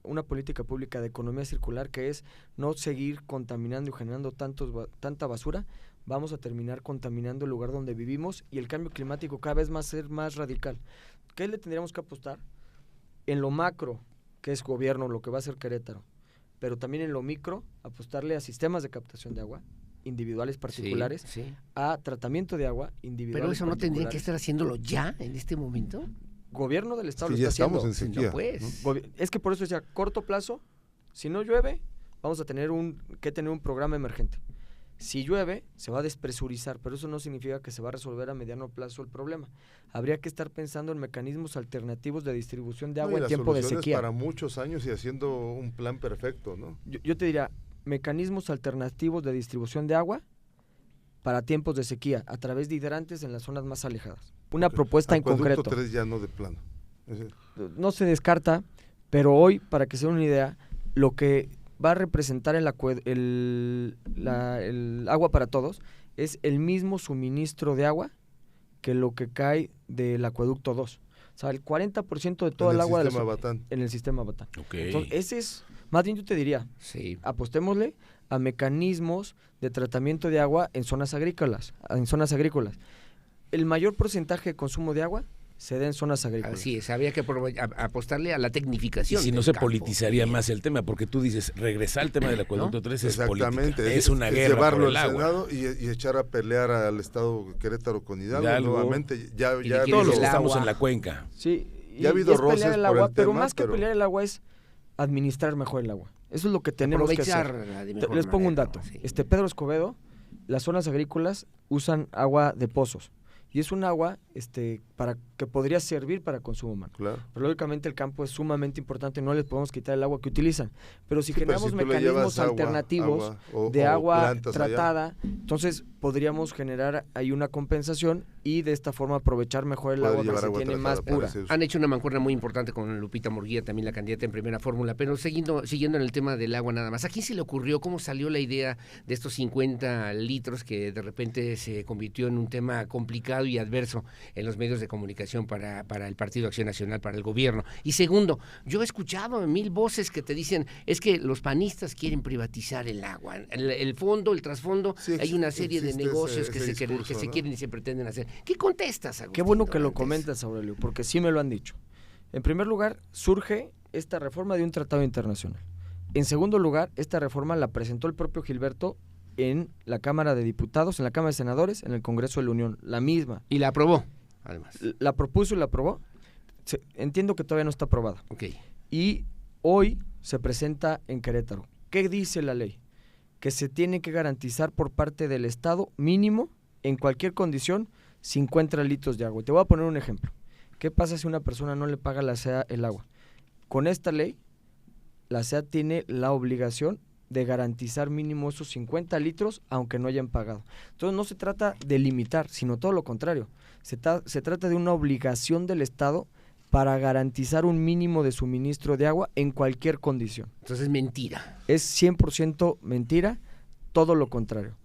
de economía circular, que es no seguir contaminando y generando tanta basura, vamos a terminar contaminando el lugar donde vivimos y el cambio climático cada vez va a ser más radical. ¿Qué le tendríamos que apostar? En lo macro, que es gobierno, lo que va a hacer Querétaro, pero también en lo micro, apostarle a sistemas de captación de agua, individuales particulares, sí. a tratamiento de agua individuales. Pero eso no tendrían que estar haciéndolo ya, en este momento. Gobierno del estado Sí, lo ya está estamos haciendo. en sequía, No, pues. Es que por eso decía, corto plazo, si no llueve, vamos a tener que tener un programa emergente. Si llueve, se va a despresurizar, pero eso no significa que se va a resolver a mediano plazo el problema. Habría que estar pensando en mecanismos alternativos de distribución de agua en tiempo de sequía. Para muchos años y haciendo un plan perfecto, ¿no? Yo te diría, mecanismos alternativos de distribución de agua para tiempos de sequía, a través de hidrantes en las zonas más alejadas. Una propuesta en concreto. Acueducto 3 ya no de plano. No se descarta, pero hoy, para que se den una idea, lo que va a representar el agua para todos es el mismo suministro de agua que lo que cae del Acueducto 2. O sea, el 40% de todo el agua en el sistema Batán. Okay. Entonces, ese es, más bien yo te diría, sí, apostémosle a mecanismos de tratamiento de agua en zonas agrícolas. El mayor porcentaje de consumo de agua se da en zonas agrícolas. Así es, había que apostarle a la tecnificación. Y si no se politizaría más el tema, porque tú dices, regresar al tema del Acueducto 3 es política. Es una guerra llevarlo por el al agua. Senado y echar a pelear al Estado Querétaro con Hidalgo nuevamente. Ya todos los que estamos en la cuenca. Sí, ya ha habido roces pelear el agua, por el pero tema, más que pelear el agua es administrar mejor el agua. Eso es lo que tenemos que hacer. Les pongo un dato. Sí. Pedro Escobedo, las zonas agrícolas usan agua de pozos. Y es un agua para que podría servir para consumo humano. Claro. Pero lógicamente el campo es sumamente importante, no les podemos quitar el agua que utilizan. Pero si generamos mecanismos alternativos de agua tratada, entonces podríamos generar ahí una compensación y de esta forma aprovechar mejor el agua que se tiene más pura. Han hecho una mancuerna muy importante con Lupita Murguía, también la candidata en primera fórmula, pero siguiendo en el tema del agua nada más. ¿A quién se le ocurrió, cómo salió la idea de estos 50 litros que de repente se convirtió en un tema complicado y adverso en los medios de comunicación para el Partido Acción Nacional, para el gobierno? Y segundo, yo he escuchado 1000 voces que te dicen, es que los panistas quieren privatizar el agua, el fondo, el trasfondo, sí, hay una serie de negocios que se quieren y se pretenden hacer. ¿Qué contestas, Agustín? Qué bueno que lo comentas, Aurelio, porque sí me lo han dicho. En primer lugar, surge esta reforma de un tratado internacional. En segundo lugar, esta reforma la presentó el propio Gilberto en la Cámara de Diputados, en la Cámara de Senadores, en el Congreso de la Unión, la misma. Y la aprobó, además. La propuso y la aprobó. Entiendo que todavía no está aprobada. Okay. Y hoy se presenta en Querétaro. ¿Qué dice la ley? Que se tiene que garantizar por parte del Estado mínimo, en cualquier condición, 50 litros de agua. Y te voy a poner un ejemplo. ¿Qué pasa si una persona no le paga el agua? Con esta ley, la SEA tiene la obligación de garantizar mínimo esos 50 litros, aunque no hayan pagado. Entonces no se trata de limitar, sino todo lo contrario. Se trata de una obligación del Estado para garantizar un mínimo de suministro de agua en cualquier condición. Entonces es mentira. Es 100% mentira, todo lo contrario.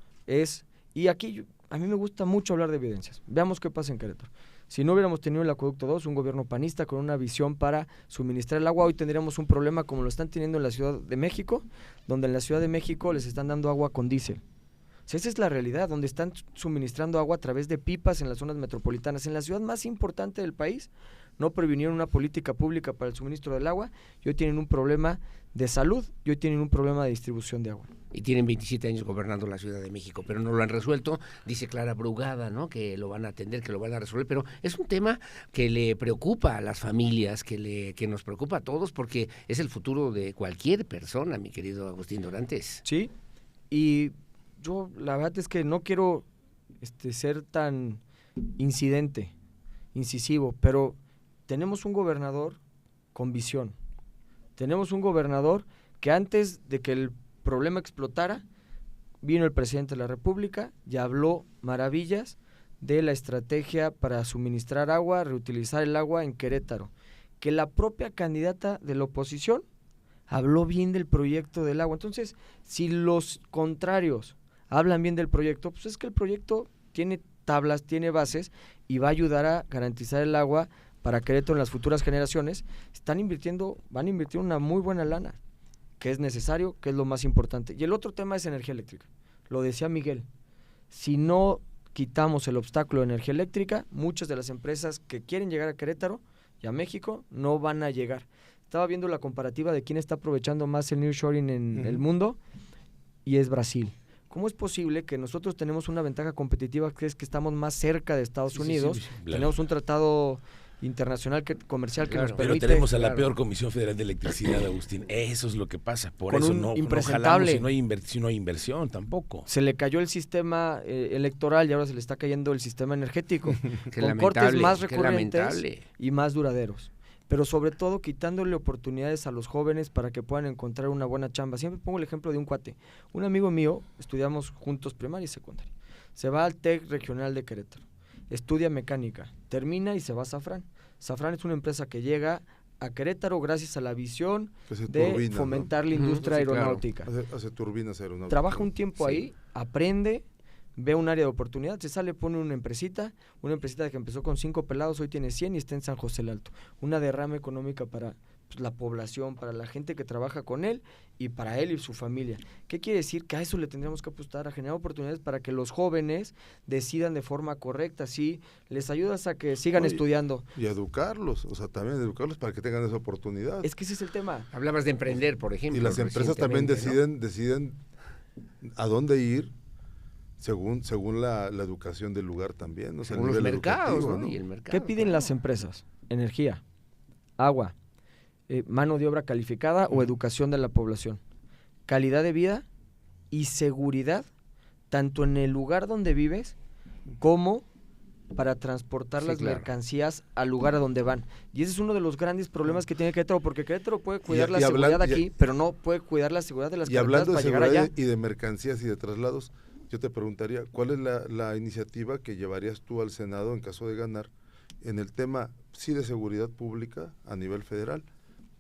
Y aquí a mí me gusta mucho hablar de evidencias. Veamos qué pasa en Querétaro. Si no hubiéramos tenido el Acueducto 2, un gobierno panista con una visión para suministrar el agua, hoy tendríamos un problema como lo están teniendo en la Ciudad de México, donde en la Ciudad de México les están dando agua con diésel. O sea, esa es la realidad, donde están suministrando agua a través de pipas en las zonas metropolitanas. En la ciudad más importante del país no previnieron una política pública para el suministro del agua y hoy tienen un problema de salud y hoy tienen un problema de distribución de agua. Y tienen 27 años gobernando la Ciudad de México, pero no lo han resuelto. Dice Clara Brugada, ¿no?, que lo van a atender, que lo van a resolver, pero es un tema que le preocupa a las familias, que nos preocupa a todos, porque es el futuro de cualquier persona, mi querido Agustín Dorantes. Sí, y yo la verdad es que no quiero ser tan incisivo, pero tenemos un gobernador con visión. Tenemos un gobernador que antes de que el problema explotara, vino el presidente de la República y habló maravillas de la estrategia para suministrar agua, reutilizar el agua en Querétaro. Que la propia candidata de la oposición habló bien del proyecto del agua. Entonces, si los contrarios hablan bien del proyecto, pues es que el proyecto tiene tablas, tiene bases y va a ayudar a garantizar el agua para Querétaro en las futuras generaciones. Van a invertir una muy buena lana, que es necesario, que es lo más importante. Y el otro tema es energía eléctrica. Lo decía Miguel, si no quitamos el obstáculo de energía eléctrica, muchas de las empresas que quieren llegar a Querétaro y a México no van a llegar. Estaba viendo la comparativa de quién está aprovechando más el nearshoring en el mundo, y es Brasil. ¿Cómo es posible que nosotros tenemos una ventaja competitiva, que es que estamos más cerca de Estados Unidos? Sí, claro. Tenemos un tratado internacional comercial que nos permite... Pero tenemos a la peor Comisión Federal de Electricidad, Agustín. Eso es lo que pasa. Por eso no jalamos si no hay inversión tampoco. Se le cayó el sistema electoral y ahora se le está cayendo el sistema energético. Con cortes más recurrentes y más duraderos. Pero sobre todo quitándole oportunidades a los jóvenes para que puedan encontrar una buena chamba. Siempre pongo el ejemplo de un cuate. Un amigo mío, estudiamos juntos primaria y secundaria. Se va al TEC regional de Querétaro. Estudia mecánica, termina y se va a Safran. Safran es una empresa que llega a Querétaro gracias a la visión de fomentar, ¿no?, la industria aeronáutica. Claro. Hace turbinas aeronáuticas. Trabaja un tiempo ahí, aprende, ve un área de oportunidad, se sale, pone una empresita que empezó con 5 pelados, hoy tiene 100 y está en San José el Alto. Una derrama económica para la población, para la gente que trabaja con él y para él y su familia. ¿Qué quiere decir? Que a eso le tendríamos que apostar, a generar oportunidades para que los jóvenes decidan de forma correcta, sí, les ayudas a que sigan estudiando. Y educarlos, también educarlos para que tengan esa oportunidad. Es que ese es el tema. Hablabas de emprender, por ejemplo. Y las empresas también deciden a dónde ir según la educación del lugar también. Según los mercados, ¿no? Y el mercado. ¿Qué piden las empresas? Energía, agua, mano de obra calificada o educación de la población, calidad de vida y seguridad, tanto en el lugar donde vives como para transportar las mercancías al lugar a donde van. Y ese es uno de los grandes problemas que tiene Querétaro, porque Querétaro puede cuidar la seguridad aquí, pero no puede cuidar la seguridad de las carreteras para llegar allá. Y hablando de seguridad y de mercancías y de traslados, yo te preguntaría, ¿cuál es la iniciativa que llevarías tú al Senado en caso de ganar en el tema, sí, de seguridad pública a nivel federal,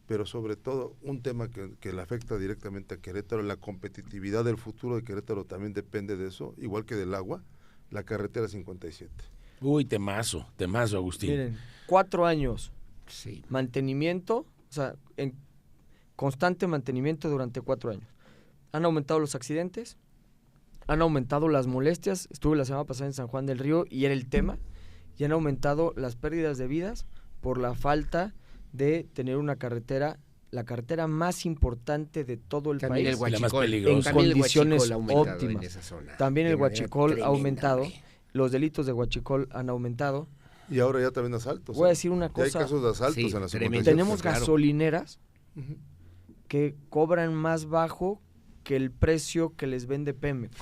pero sobre todo un tema que le afecta directamente a Querétaro, la competitividad del futuro de Querétaro también depende de eso, igual que del agua, la carretera 57. Uy, temazo, Agustín. Miren, 4 años, sí, mantenimiento, en constante mantenimiento durante 4 años. Han aumentado los accidentes, han aumentado las molestias, estuve la semana pasada en San Juan del Río y era el tema, y han aumentado las pérdidas de vidas por la falta de tener una carretera, la carretera más importante de todo el también país, el Huachicol, la más peligrosa, en condiciones óptimas. En esa zona, también el Huachicol ha aumentado, los delitos de Huachicol han aumentado. Y ahora ya también asaltos. Voy a decir una cosa. Hay casos de asaltos en la 57. Tenemos gasolineras que cobran más bajo que el precio que les vende Pemex.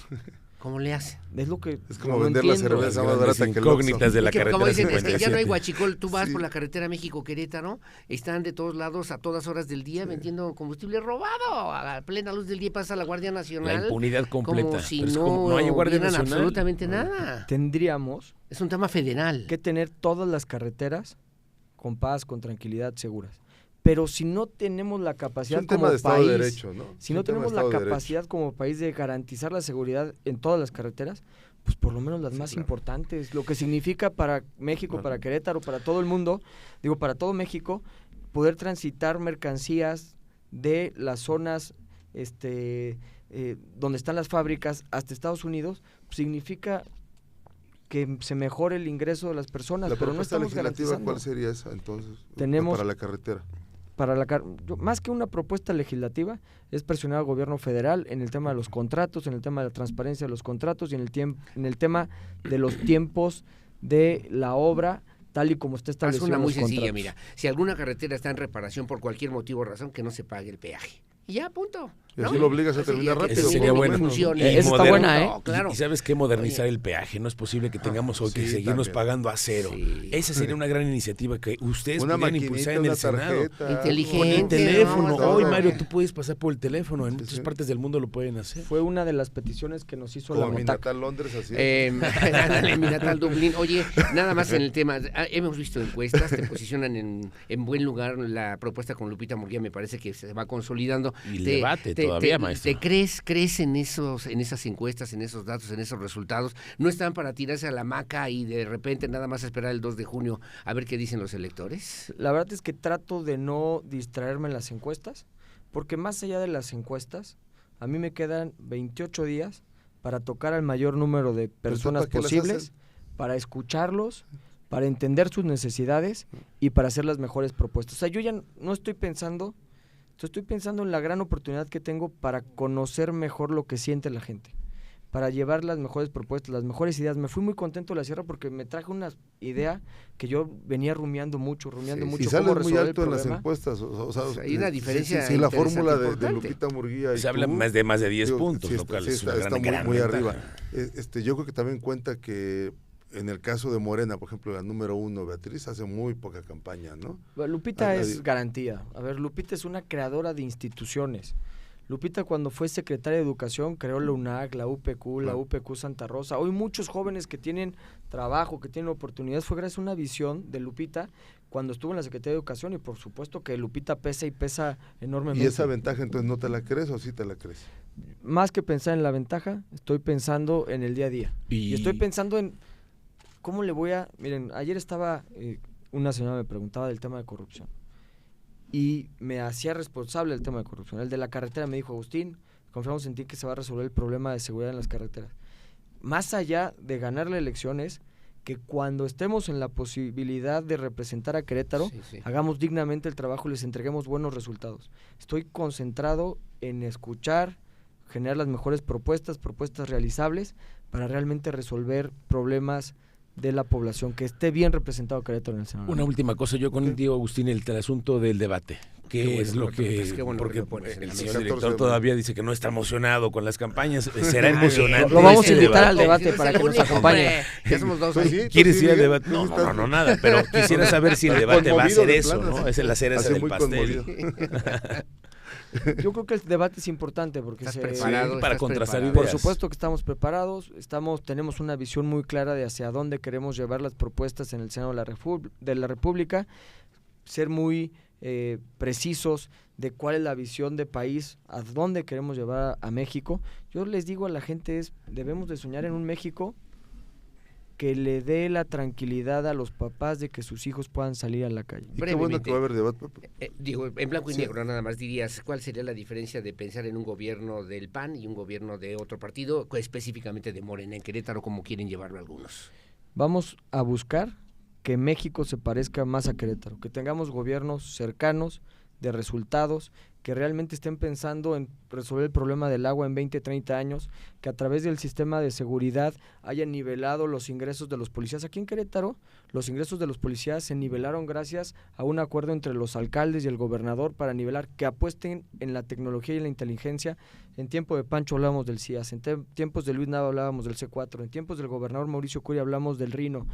¿Cómo le hacen? Es lo que Es como no vender la entiendo. cerveza Las más grandes barata que el incógnitas Oxxo. de la Es que, carretera como dicen, es que ya 57. no hay huachicol, tú vas Sí. por la carretera México-Querétaro, están de todos lados a todas horas del día vendiendo combustible robado, a plena luz del día pasa la Guardia Nacional. La impunidad completa. Como si Pero es no, como no hay Guardia vieran Nacional. absolutamente nada. Tendríamos Es un tema federal. que tener todas las carreteras con paz, con tranquilidad, seguras. Pero si no tenemos la Es capacidad un tema como de Estado país, de Derecho, ¿no? si Es no un tema de tenemos la Estado de Derecho. capacidad como país de garantizar la seguridad en todas las carreteras, pues por lo menos las más claro. importantes, lo que significa para México, Claro. para Querétaro, para todo el mundo, digo, para todo México, poder transitar mercancías de las zonas donde están las fábricas hasta Estados Unidos, pues significa que se mejore el ingreso de las personas, La pero no propuesta estamos legislativa, garantizando. ¿cuál sería esa entonces? Tenemos- Para la carretera. Más que una propuesta legislativa, es presionar al gobierno federal en el tema de los contratos, en el tema de la transparencia de los contratos y en el tema de los tiempos de la obra, tal y como está Es establecido una en muy los sencilla, contratos. mira. Si alguna carretera está en reparación por cualquier motivo o razón, que no se pague el peaje. Y ya, punto. Y así lo obligas a Así terminar que rápido. Ese sería sí, bueno. funcione. Y Esa está moderno. buena, ¿eh? No, claro. Y sabes qué, modernizar el peaje. No es posible que tengamos hoy que Sí, seguirnos también. pagando a cero. Sí. Esa sería una gran iniciativa que ustedes Una pudieran maquinita, impulsar en una el Senado. tarjeta. Inteligente. Con el No, teléfono. está Hoy, bien. Mario, tú puedes pasar por el teléfono. En Sí, muchas sí. partes del mundo lo pueden hacer. Fue una de las peticiones que nos hizo Como la mi Motac. natal Londres, así. Ándale, mi natal Dublín. Oye, nada más en el tema, hemos visto encuestas, te posicionan en buen lugar la propuesta con Lupita Murguía, me parece que se va consolidando. Y el debate todavía, maestro. ¿Te crees en esas encuestas, en esos datos, en esos resultados? ¿No están para tirarse a la hamaca y de repente nada más esperar el 2 de junio a ver qué dicen los electores? La verdad es que trato de no distraerme en las encuestas, porque más allá de las encuestas, a mí me quedan 28 días para tocar al mayor número de personas ¿para qué las posibles, hacen? para escucharlos, para entender sus necesidades y para hacer las mejores propuestas. O sea, yo ya no estoy pensando, estoy pensando en la gran oportunidad que tengo para conocer mejor lo que siente la gente, para llevar las mejores propuestas, las mejores ideas. Me fui muy contento de la sierra porque me traje una idea que yo venía rumiando mucho Si cómo sales muy resolver el alto en las problema. encuestas, o sea, Hay una diferencia si la interesante, fórmula de importante. Lupita Murguía y Se habla tú, más de 10 digo, puntos, sí lo está- cual sí es está- una está gran muy ventaja. arriba. Yo creo que también cuenta que en el caso de Morena, por ejemplo, la número 1, Beatriz, hace muy poca campaña, ¿no? Lupita Ah, es garantía. A ver, Lupita es una creadora de instituciones. Lupita, cuando fue secretaria de Educación, creó la UNAC, la UPQ, la Claro. UPQ Santa Rosa. Hoy muchos jóvenes que tienen trabajo, que tienen oportunidades, fue gracias a una visión de Lupita cuando estuvo en la Secretaría de Educación, y por supuesto que Lupita pesa y pesa enormemente. Y esa ventaja, entonces, ¿no te la crees o sí te la crees? Más que pensar en la ventaja, estoy pensando en el día a día. Y estoy pensando en cómo le voy a... Miren, ayer estaba, una señora me preguntaba del tema de corrupción y me hacía responsable del tema de corrupción. El de la carretera me dijo: Agustín, confiamos en ti que se va a resolver el problema de seguridad en las carreteras. Más allá de ganar la elección es que cuando estemos en la posibilidad de representar a Querétaro, Sí. hagamos dignamente el trabajo y les entreguemos buenos resultados. Estoy concentrado en escuchar, generar las mejores propuestas realizables para realmente resolver problemas de la población, que esté bien representado Querétaro en el Senado. Una última cosa, yo contigo, Agustín, el asunto del debate. Qué ¿Qué bueno es lo que lo tocas, que...? qué bueno que porque lo pones en el la señor mesa. director 14 de todavía dice que no está emocionado con las campañas. Será emocionante. Lo vamos a ese invitar al debate. debate para que nos acompañe. Ya somos dos. Pues ahí. sí. ¿Quieres sí, ir al Miguel? debate? No, Tú estás- no, nada, pero quisiera saber si el debate va a Conmovido ser de eso, plano, ¿no? Esa es la cereza Así del muy pastel. conmovido. Yo creo que el debate es importante porque ¿Estás se... preparado? para ¿Estás contrastar preparado? Por ideas. supuesto que estamos preparados, tenemos una visión muy clara de hacia dónde queremos llevar las propuestas en el Senado de la República, ser muy precisos de cuál es la visión de país, a dónde queremos llevar a México. Yo les digo a la gente debemos de soñar en un México que le dé la tranquilidad a los papás de que sus hijos puedan salir a la calle. Y qué bueno que va a haber debate. Digo, en blanco y Sí. negro nada más dirías, ¿cuál sería la diferencia de pensar en un gobierno del PAN y un gobierno de otro partido, específicamente de Morena en Querétaro, como quieren llevarlo algunos? Vamos a buscar que México se parezca más a Querétaro, que tengamos gobiernos cercanos, de resultados, que realmente estén pensando en resolver el problema del agua en 20, 30 años, que a través del sistema de seguridad hayan nivelado los ingresos de los policías. Aquí en Querétaro, los ingresos de los policías se nivelaron gracias a un acuerdo entre los alcaldes y el gobernador para nivelar, que apuesten en la tecnología y la inteligencia. En tiempo de Pancho hablábamos del CIAS, en tiempos de Luis Nava hablábamos del C4, en tiempos del gobernador Mauricio Curi hablamos del RINO.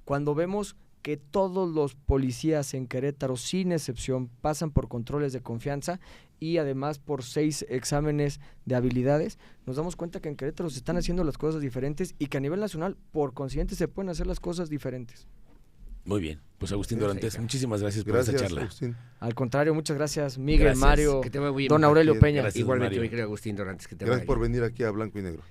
Cuando vemos que todos los policías en Querétaro, sin excepción, pasan por controles de confianza y además por 6 exámenes de habilidades, nos damos cuenta que en Querétaro se están haciendo las cosas diferentes y que a nivel nacional, por consiguiente, se pueden hacer las cosas diferentes. Muy bien, pues Agustín Dorantes, muchísimas gracias por esta charla. Agustín. Al contrario, muchas gracias, Miguel, Gracias. Mario, Que te vaya muy bien. don Aurelio Peña. Gracias, Igualmente, Mario. mi querido Agustín Dorantes, que te Gracias vaya por bien. venir aquí a Blanco y Negro.